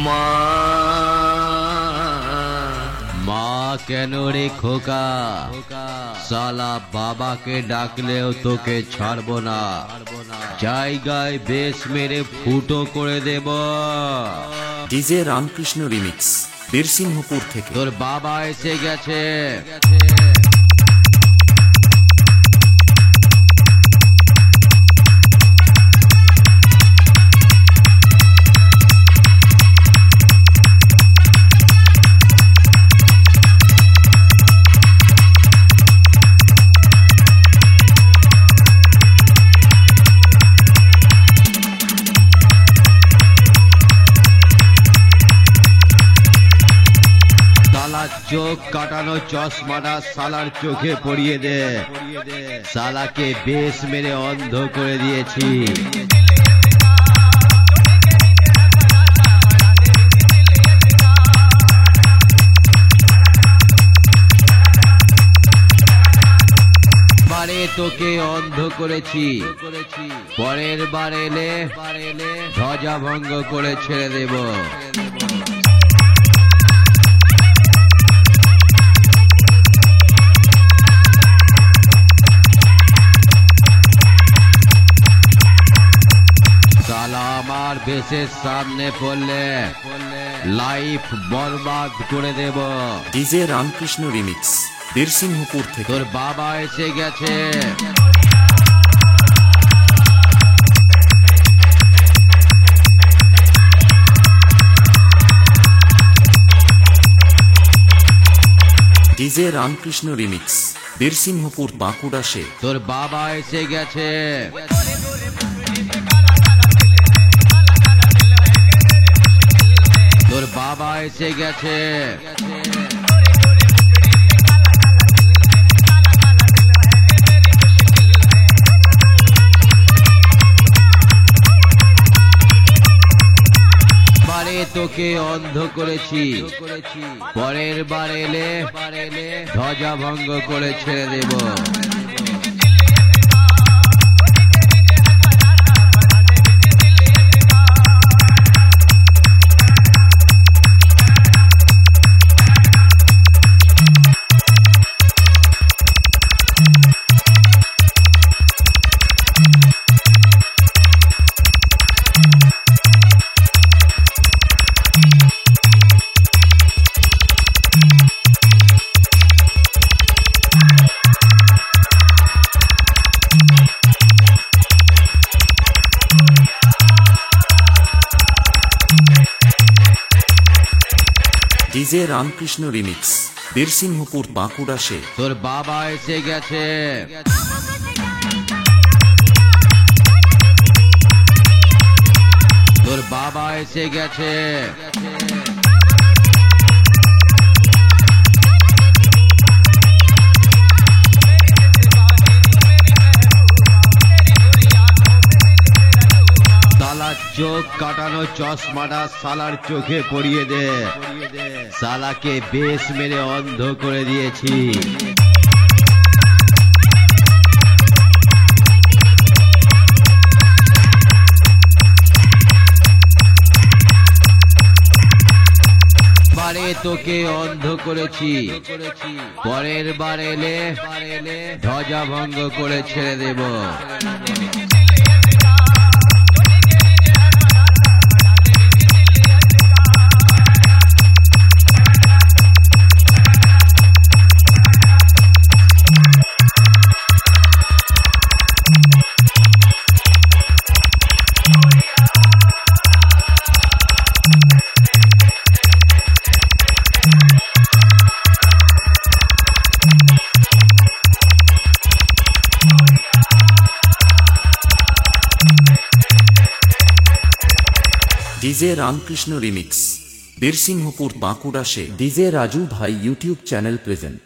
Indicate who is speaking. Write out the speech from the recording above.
Speaker 1: মা মা কেন রে খোকা সালা বাবাকে ডাকলেও তোকে ছাড়বো না জায়গায় বেশ মেরে ফুটো করে দেব
Speaker 2: ডিজে রামকৃষ্ণ রিমিক্স বীরসিংহপুর থেকে
Speaker 1: তোর বাবা এসে গেছে চোখ কাটানো চশমাটা সালার চোখে পড়িয়ে দে সালাকে বেশ মেরে অন্ধ করে দিয়েছি বারে তোকে অন্ধ করেছি পরের বার এলে ধ্বজা ভঙ্গ করে ছেড়ে দেব আমার বেশের সামনে পড়লে লাইফ বরবাদ করে দেব
Speaker 2: ডিজে রামকৃষ্ণ রিমিক্স বীরসিংহপুর থেকে
Speaker 1: তোর বাবা এসে গেছে
Speaker 2: ডিজে রামকৃষ্ণ রিমিক্স বীরসিংহপুর বাঁকুড়া সে
Speaker 1: তোর বাবা এসে গেছে তোর বাবা এসে গেছে বারে তোকে অন্ধ করেছি পরের বার এলে ধ্বজা ভঙ্গ করে ছেড়ে দেব
Speaker 2: ডিজে রামকৃষ্ণ রিমিক্স বীরসিংহপুর বাঁকুড়া সে
Speaker 1: তোর বাবা এসে গেছে তোর বাবা এসে গেছে চোখ কাটানো চশমাটা সালার চোখে পড়িয়ে দে সালাকে বেশ মেরে অন্ধ করে দিয়েছি বারে তোকে অন্ধ করেছি পরের বার এলে ধ্বজা ভঙ্গ করে ছেড়ে দেব
Speaker 2: ডিজে রামকৃষ্ণ রিমিক্স বীরসিংহপুর বাঁকুড়া সে ডিজে রাজু ভাই ইউটিউব চ্যানেল প্রেজেন্ট